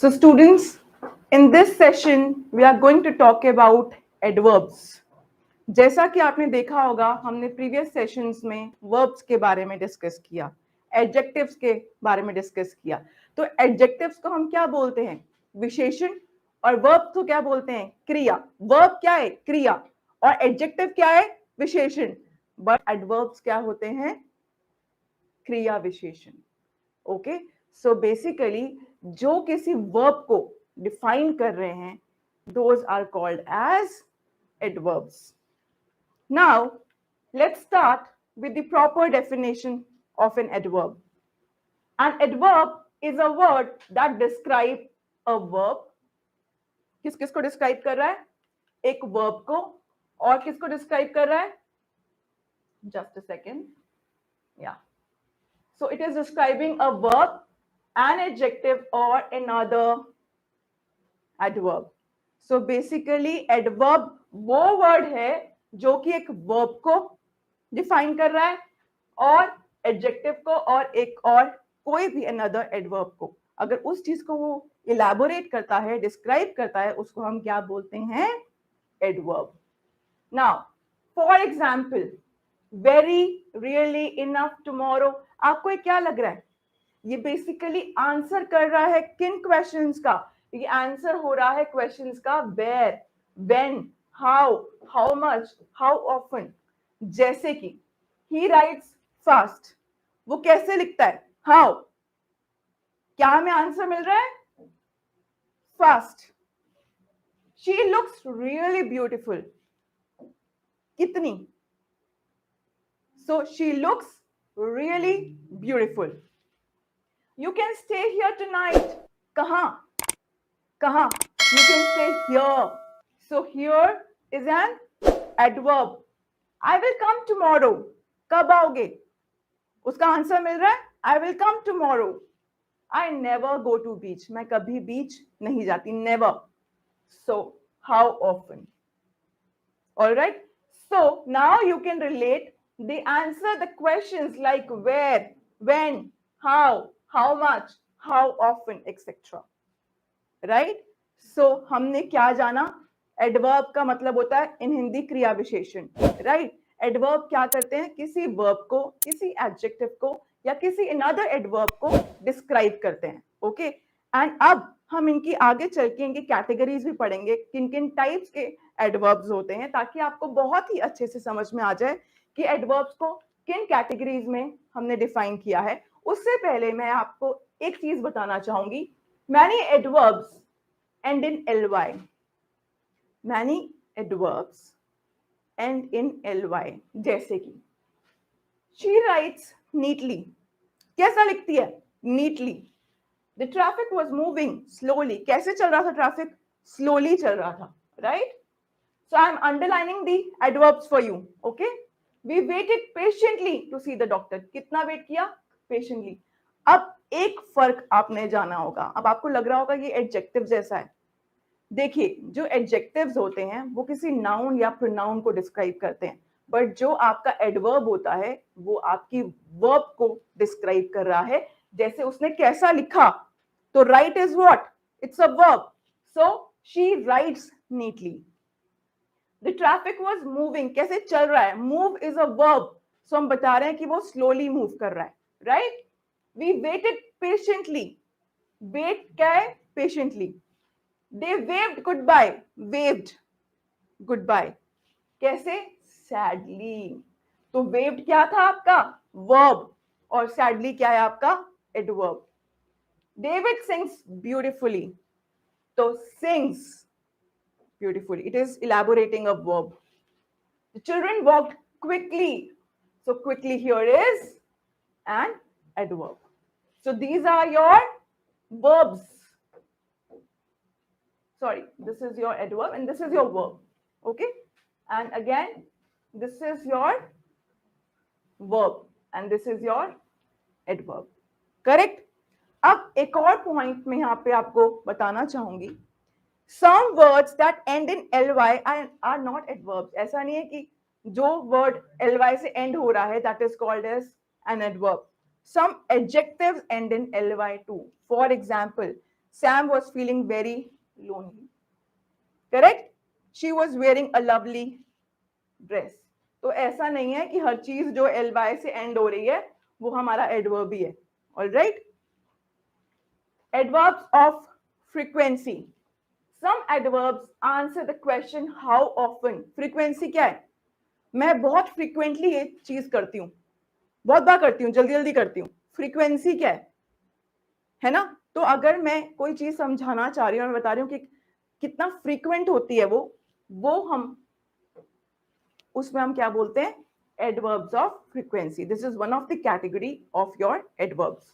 So students, in this session, we are going to talk about adverbs. जैसा कि आपने देखा होगा, हमने प्रीवियस सेशंस में वर्ब्स के बारे में डिस्कस किया, एडजेक्टिव्स के बारे में डिस्कस किया. तो एडजेक्टिव्स को हम क्या बोलते हैं? विशेषण. और वर्ब को क्या बोलते हैं? क्रिया. वर्ब क्या है? क्रिया. और एडजेक्टिव क्या है? विशेषण. बट एडवर्ब्स क्या होते हैं? क्रिया विशेषण. ओके, सो बेसिकली जो किसी वर्ब को डिफाइन कर रहे हैं, those are called as adverbs. Now, let's start with the proper definition of an adverb. An adverb is a word that describe a verb. किस किस को डिस्क्राइब कर रहा है? एक वर्ब को. और किसको डिस्क्राइब कर रहा है? Just a second. Yeah. So it is describing a verb, an adjective or another adverb. So basically adverb वो वर्ड है जो कि एक वर्ब को डिफाइन कर रहा है और एडजेक्टिव को और एक और कोई भी अनदर एडवर्ब को. अगर उस चीज को वो इलैबोरेट करता है, डिस्क्राइब करता है, उसको हम क्या बोलते हैं? Adverb. Now for example, very, really, enough, tomorrow. आपको ये क्या लग रहा है? ये बेसिकली आंसर कर रहा है किन क्वेश्चंस का? ये आंसर हो रहा है क्वेश्चंस का where, when, how, how much, how often. जैसे कि ही राइट्स फास्ट, वो कैसे लिखता है? हाउ. क्या हमें आंसर मिल रहा है? Fast. She looks really beautiful. कितनी? So she looks really beautiful. You can stay here tonight. कहाँ? कहाँ? You can stay here. So here is an adverb. I will come tomorrow. कब आओगे? उसका आंसर मिल रहा है I will come tomorrow. I never go to beach. मैं कभी बीच नहीं जाती. Never. So how often? All right. So now you can relate the answer the questions like where, when, how much, how often, etc. Right? So हमने क्या जाना? Adverb का मतलब होता है इन हिंदी क्रिया विशेषण. राइट? एडवर्ब क्या करते हैं? किसी वर्ब को, किसी एडजेक्टिव को या किसी अनदर एडवर्ब को डिस्क्राइब करते हैं. ओके, एंड अब हम इनकी आगे चल के इनकी कैटेगरीज भी पढ़ेंगे, किन किन टाइप्स के एडवर्ब्स होते हैं, ताकि आपको बहुत ही अच्छे से समझ में आ जाए कि एडवर्ब्स को किन कैटेगरीज में हमने डिफाइन किया है. उससे पहले मैं आपको एक चीज बताना चाहूंगी. Many adverbs end in ly. Many adverbs end in ly. जैसे कि शी राइट्स नीटली. कैसा लिखती है? Neatly. The traffic was moving slowly. कैसे चल रहा था ट्रैफिक? स्लोली चल रहा था. Right? So I am underlining the adverbs for you. Okay, we waited patiently to see the doctor. कितना वेट किया? पेशेंटली. अब एक फर्क आपने जाना होगा. अब आपको लग रहा होगा ये एडजेक्टिव जैसा है. देखिए, जो एडजेक्टिव्स होते हैं वो किसी नाउन या प्रोनाउन को डिस्क्राइब करते हैं, बट जो आपका एडवर्ब होता है वो आपकी वर्ब को डिस्क्राइब कर रहा है. जैसे उसने कैसा लिखा, तो right is what? It's a verb. So she writes neatly. The traffic was moving. कैसे चल रहा है? Move is a verb. So हम बता रहे हैं कि वो स्लोली मूव कर रहा है. Right? We waited patiently. Wait क्या है? Patiently. They waved goodbye. Waved goodbye. कैसे? Sadly. तो waved क्या था आपका? Verb. और sadly क्या है आपका? Adverb. David sings beautifully. तो sings beautifully. It is elaborating a verb. The children walked quickly. So quickly here is an adverb. So these are your verbs. Sorry, this is your adverb and this is your verb. Okay, and again this is your verb and this is your adverb. Correct? अब एक और point में यहाँ पे आपको बताना चाहूंगी. Some words that end in ly are not adverbs. ऐसा नहीं है कि जो वर्ड ly से एंड हो रहा है that is called as an adverb. Some adjectives end in ly too. For example, Sam was feeling very lonely. Correct? She was wearing a lovely dress. तो ऐसा नहीं है कि हर चीज जो एल बाय से एंड हो रही है वो हमारा एडवर्ब ही है. All right. Adverbs of frequency. Some adverbs answer the question how often. Frequency क्या है? मैं बहुत frequently ये चीज करती हूँ, बहुत बार करती हूँ, जल्दी जल्दी करती हूँ. Frequency क्या है ना? तो अगर मैं कोई चीज समझाना चाह रही हूँ, मैं बता रही हूँ कि कितना फ्रीक्वेंट होती है वो हम उसमें हम क्या बोलते हैं? Adverbs of frequency. This is one of the category of your adverbs.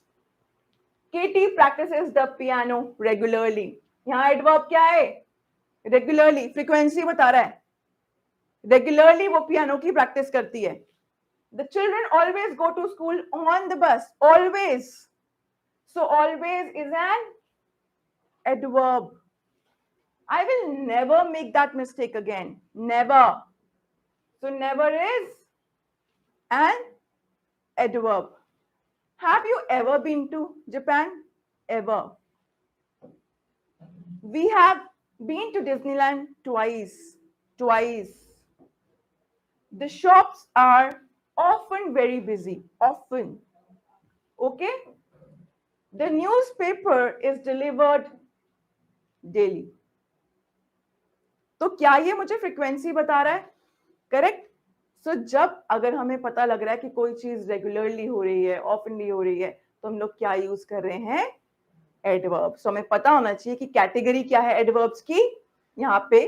Katie practices the piano regularly. यहाँ adverb क्या है? Regularly. Frequency बता रहा है. Regularly वो piano की practice करती है. The children always go to school on the bus. Always. So always is an adverb. I will never make that mistake again. Never. So never is an adverb. Have you ever been to Japan? Ever. We have been to Disneyland twice. Twice. The shops are often very busy. Often. Okay? The newspaper is delivered daily. तो क्या ये मुझे frequency बता रहा है? Correct. सो जब अगर हमें पता लग रहा है कि कोई चीज रेगुलरली हो रही है, ऑफनली हो रही है, तो हम लोग क्या यूज कर रहे हैं? एडवर्ब. सो हमें पता होना चाहिए कि कैटेगरी क्या है एडवर्ब्स की. यहाँ पे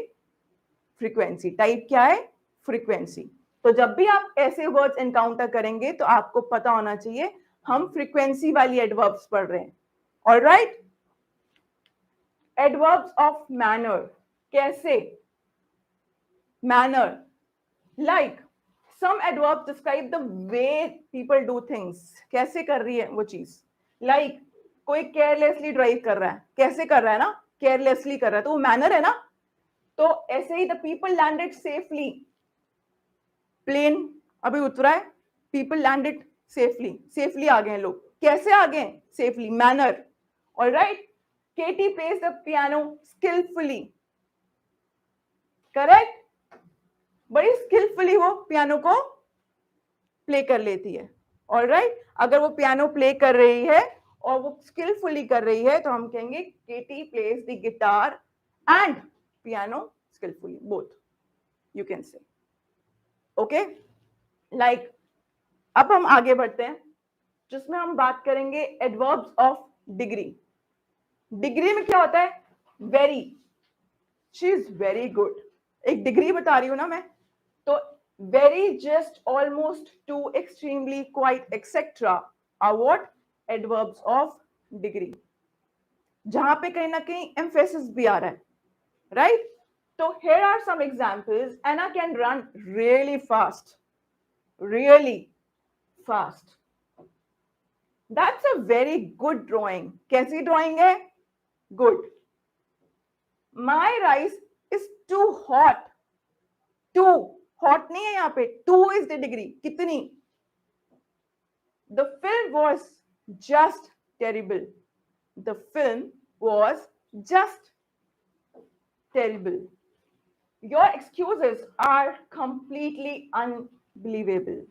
फ्रीक्वेंसी. टाइप क्या है? फ्रीक्वेंसी. तो जब भी आप ऐसे वर्ड्स एनकाउंटर करेंगे तो आपको पता होना चाहिए हम फ्रीक्वेंसी वाली एडवर्ब्स पढ़ रहे हैं. ऑलराइट. Adverbs of manner. कैसे? Manner. Like some adverbs describe the way people do things. कैसे कर रही है वो चीज? Like कोई carelessly drive कर रहा है. कैसे कर रहा है ना? Carelessly कर रहा है. तो वो manner है ना? तो ऐसे ही the people landed safely. Plane अभी उतरा है. People landed safely. Safely आ गए हैं लोग. कैसे आ गए? Safely. Manner. All right. Katie plays the piano skillfully. Correct? बड़ी स्किलफुली वो पियानो को प्ले कर लेती है. ऑलराइट. अगर वो पियानो प्ले कर रही है और वो स्किलफुली कर रही है तो हम कहेंगे Katie plays the guitar and piano skilfully. Both you can say. Okay. Like अब हम आगे बढ़ते हैं जिसमें हम बात करेंगे एडवर्ब्स ऑफ डिग्री. डिग्री में क्या होता है? Very. She is very good. एक डिग्री बता रही हूं ना मैं. तो very, just, almost, to, extremely, quite, etc. are what? Adverbs of degree. जहां पे कहीं ना कहीं emphasis भी आ रहा है. Right? So here are some examples. Anna can run really fast. Really fast. That's a very good drawing. कैसी drawing है? Good. My rice is too hot. Too hot नहीं है यहाँ पे. 2 इज द डिग्री. कितनी? The film was just terrible. The film was just terrible. Your excuses are completely unbelievable.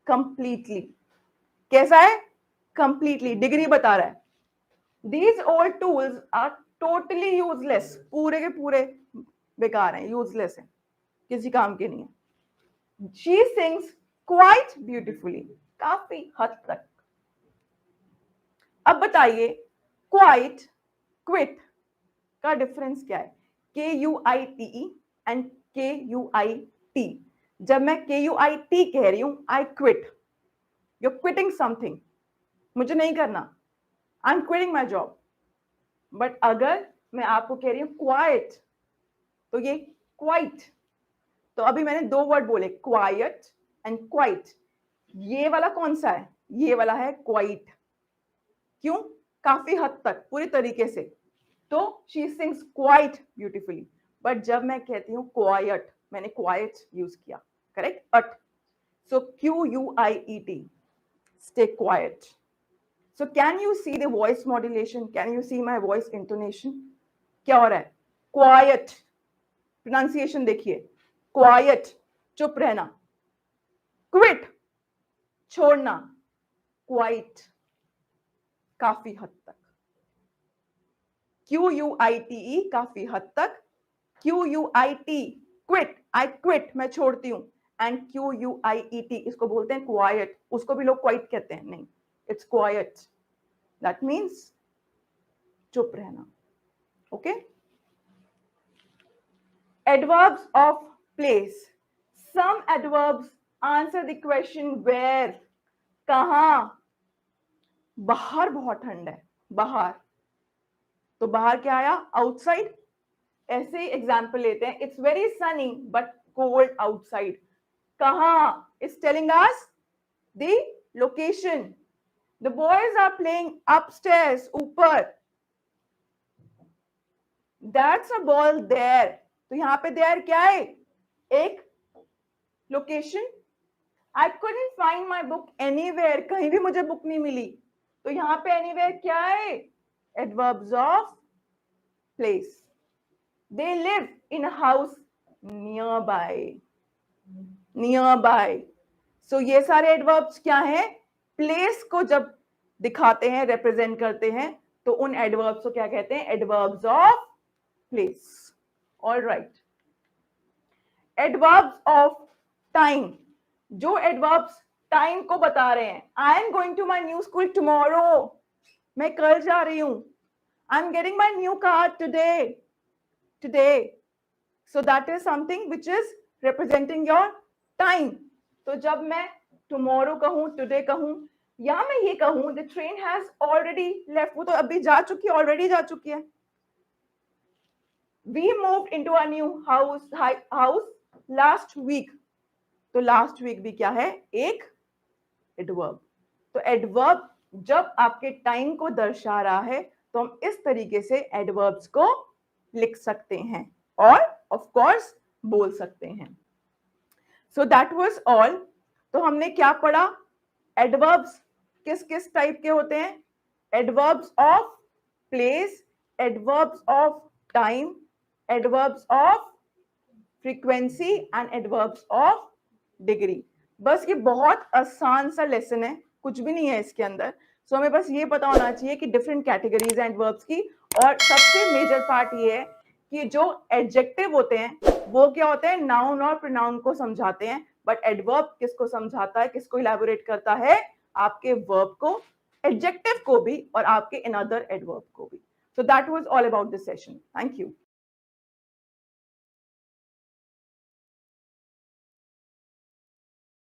Completely. कैसा है? Completely. Degree बता रहा है. These all tools are totally useless. पूरे के पूरे बेकार हैं, यूजलेस हैं, किसी काम के नहीं है. She sings quite beautifully. काफी हद तक. अब बताइए quite, quit का डिफरेंस क्या है? Quite and Quit. जब मैं Quit कह रही हूं, I quit. You're quitting something. मुझे नहीं करना. I'm quitting my job. But अगर मैं आपको कह रही हूं quiet, तो ये quite. तो अभी मैंने 2 वर्ड बोले, क्वाइट एंड क्वाइट. ये वाला कौन सा है? ये वाला है क्वाइट. क्यों? काफी हद तक, पूरी तरीके से. तो she sings quite beautifully. But जब मैं कहती हूँ क्वाइट, मैंने क्वाइट यूज किया. करेक्ट? अट. So QUIET. Stay quiet. So can you see the voice modulation? Can you see my voice intonation? क्या हो रहा है? Quiet. Pronunciation देखिए. Quiet. चुप रहना. Quit. छोड़ना. Quite. काफी हद तक. QUITE काफी हद तक. QUIT quit. I quit. मैं छोड़ती हूँ. And QUIET इसको बोलते हैं quiet. उसको भी लोग quiet कहते हैं. नहीं. It's quiet. That means चुप रहना. Okay? Adverbs of place. Some adverbs answer the question where. कहाँ? बाहर बहुत ठंड है. बाहर. तो बाहर क्या आया? Outside. ऐसे ही एग्जाम्पल लेते हैं. It's very sunny but cold outside. कहाँ? It's telling us the location. The boys are playing upstairs. ऊपर. That's a ball there. तो यहाँ पे there क्या है? एक location. I couldn't find my book anywhere. कहीं भी मुझे बुक नहीं मिली. तो यहाँ पे anywhere क्या है? Adverbs of place. They live in a house nearby. Nearby. So ये सारे adverbs क्या हैं? Place को जब दिखाते हैं, represent करते हैं, तो उन adverbs को क्या कहते हैं? Adverbs of place. All right. Adverbs of time. जो adverbs time को बता रहे हैं. I am going to my new school tomorrow. मैं कल जा रही हूँ. I'm getting my new car today. Today. So that is something which is representing your time. तो जब मैं tomorrow कहूँ, today कहूँ, या मैं ये कहूँ, the train has already left. वो तो अभी जा चुकी है, already जा चुकी है. We moved into a new house last week. तो last week भी क्या है? एक adverb. तो adverb जब आपके time को दर्शा रहा है तो हम इस तरीके से adverbs को लिख सकते हैं और of course बोल सकते हैं. So that was all. तो हमने क्या पढ़ा? Adverbs किस किस टाइप के होते हैं? Adverbs of place, adverbs of time, adverbs of frequency and adverbs of degree. बस ये बहुत आसान सा लेसन है, कुछ भी नहीं है इसके अंदर. सो हमें बस ये पता होना चाहिए कि डिफरेंट कैटेगरीज हैं एडवर्ब्स की. और सबसे मेजर पार्ट ये है कि जो एडजेक्टिव होते हैं वो क्या होते हैं? नाउन और प्रोनाउन को समझाते हैं. बट एडवर्ब किसको समझाता है, किसको इलैबोरेट करता है? आपके वर्ब को, एडजेक्टिव को भी और आपके अनदर एडवर्ब को भी. So that was all about this session. Thank you.